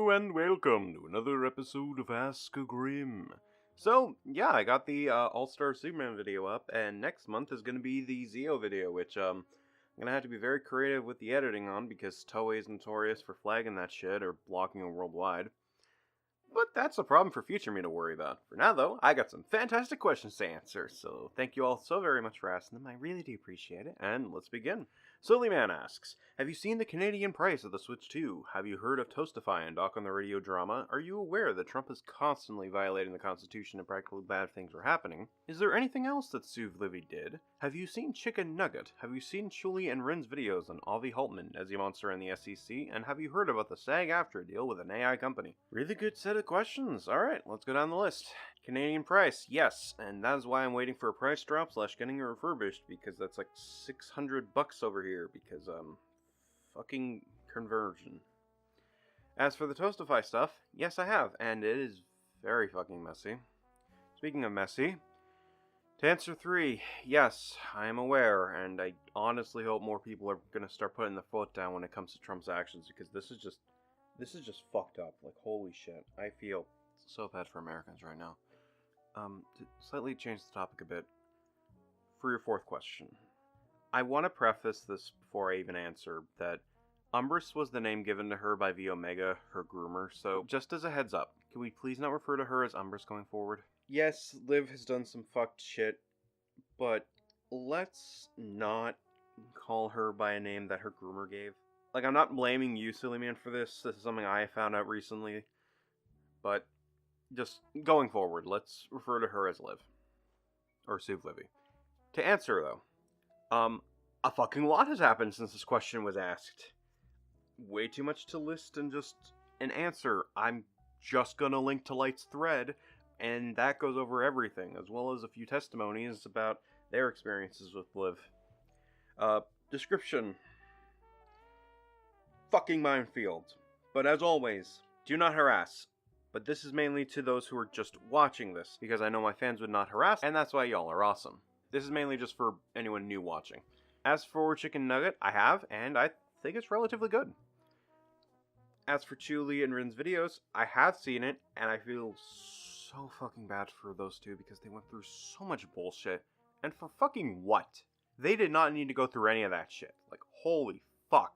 Hello and welcome to another episode of Ask a Grimm. So, yeah, I got the All-Star Superman video up, and next month is going to be the Zeo video, which I'm going to have to be very creative with the editing on, because Toei is notorious for flagging that shit or blocking it worldwide. But that's a problem for future me to worry about. For now, though, I got some fantastic questions to answer, so thank you all so very much for asking them. I really do appreciate it, and let's begin. SillyMan asks, have you seen the Canadian price of the Switch 2? Have you heard of Toastify and Doc on the Radio drama? Are you aware that Trump is constantly violating the Constitution and practically bad things are happening? Is there anything else that Sue Livy did? Have you seen Chicken Nugget? Have you seen Chuuli and Rin's videos on Avi Holtman, Ezzy Monster and the SEC? And have you heard about the SAG-AFTRA deal with an AI company? Really good set of questions. Alright, let's go down the list. Canadian price, yes, and that is why I'm waiting for a price drop / getting it refurbished, because that's like $600 over here, because, fucking conversion. As for the Toastify stuff, yes I have, and it is very fucking messy. Speaking of messy, to answer 3, yes, I am aware, and I honestly hope more people are gonna start putting the foot down when it comes to Trump's actions, because this is just fucked up, like holy shit. I feel so bad for Americans right now. To slightly change the topic a bit, for your 4th question, I want to preface this before I even answer that Umbrus was the name given to her by V Omega, her groomer, so just as a heads up, can we please not refer to her as Umbrus going forward? Yes, Liv has done some fucked shit, but let's not call her by a name that her groomer gave. Like, I'm not blaming you, SillyMan, for this. This is something I found out recently, but just going forward, let's refer to her as Liv. Or Sue Livy. To answer, though, a fucking lot has happened since this question was asked. Way too much to list and just an answer. I'm just gonna link to Light's thread, and that goes over everything, as well as a few testimonies about their experiences with Liv. Description. Fucking minefield. But as always, do not harass. But this is mainly to those who are just watching this, because I know my fans would not harass, and that's why y'all are awesome. This is mainly just for anyone new watching. As for Chicken Nugget, I have, and I think it's relatively good. As for Chuuli and Rin's videos, I have seen it, and I feel so fucking bad for those two, because they went through so much bullshit, and for fucking what? They did not need to go through any of that shit. Like, holy fuck.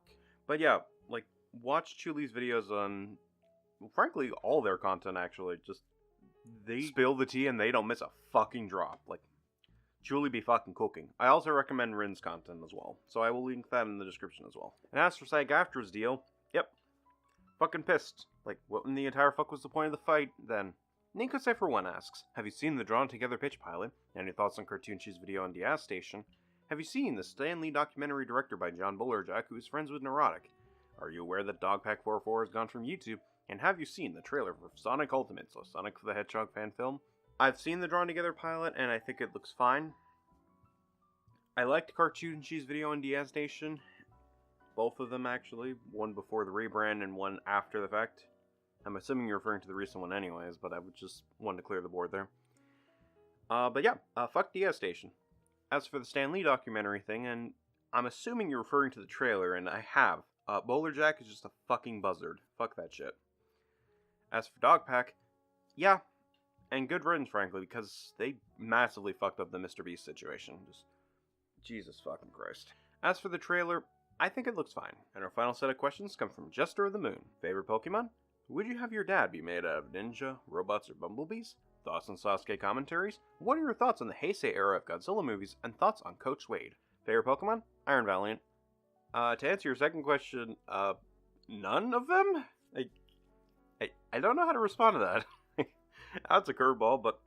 But yeah, like, watch Chuli's videos on, well, frankly, all their content, actually. Just, they spill the tea and they don't miss a fucking drop. Like, Chuuli be fucking cooking. I also recommend Rin's content as well, so I will link that in the description as well. And as for SAG-AFTRA's deal, yep. Fucking pissed. Like, what in the entire fuck was the point of the fight, then? Nico Cypher 1 asks, have you seen the Drawn Together pitch pilot? Any thoughts on Cartoon Cheese video on Diaz Station? Have you seen the Stan Lee documentary director by John Bullerjack, who is friends with Neurotic? Are you aware that Dogpack44 has gone from YouTube? And have you seen the trailer for Sonic Ultimate, so Sonic the Hedgehog fan film? I've seen the Drawn Together pilot, and I think it looks fine. I liked Cartoon Cheese video on Diaz Station. Both of them, actually. One before the rebrand and one after the fact. I'm assuming you're referring to the recent one anyways, but I would just want to clear the board there. But yeah, fuck Diaz Station. As for the Stan Lee documentary thing, and I'm assuming you're referring to the trailer, and I have. Bullerjack is just a fucking buzzard. Fuck that shit. As for Dogpack, yeah, and good riddance, frankly, because they massively fucked up the Mr. Beast situation. Just, Jesus fucking Christ. As for the trailer, I think it looks fine. And our final set of questions come from Jester of the Moon. Favorite Pokemon? Would you have your dad be made out of ninja, robots, or bumblebees? Thoughts on Sasuke commentaries? What are your thoughts on the Heisei era of Godzilla movies? And thoughts on Coach Wade? Favorite Pokemon? Iron Valiant. To answer your second question, none of them? I don't know how to respond to that. That's a curveball, but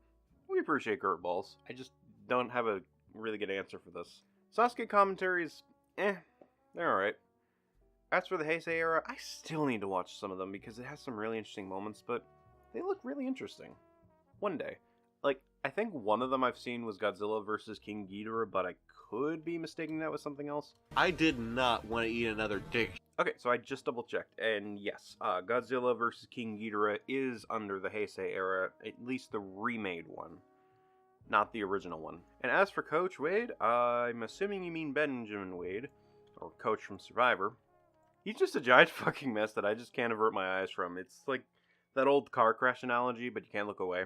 we appreciate curveballs. I just don't have a really good answer for this. Sasuke commentaries, they're alright. As for the Heisei era, I still need to watch some of them because it has some really interesting moments, but they look really interesting. One day. Like, I think one of them I've seen was Godzilla vs. King Ghidorah, but I could be mistaking that with something else. I did not want to eat another dick. Okay, so I just double checked, and yes, Godzilla vs. King Ghidorah is under the Heisei era, at least the remade one, not the original one. And as for Coach Wade, I'm assuming you mean Benjamin Wade, or Coach from Survivor. He's just a giant fucking mess that I just can't avert my eyes from. It's like that old car crash analogy, but you can't look away.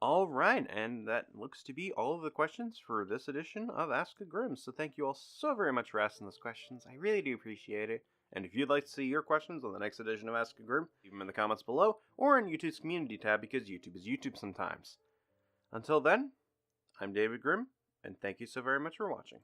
Alright, and that looks to be all of the questions for this edition of Ask a Grimm. So thank you all so very much for asking those questions. I really do appreciate it. And if you'd like to see your questions on the next edition of Ask a Grimm, leave them in the comments below or in YouTube's community tab because YouTube is YouTube sometimes. Until then, I'm David Grimm, and thank you so very much for watching.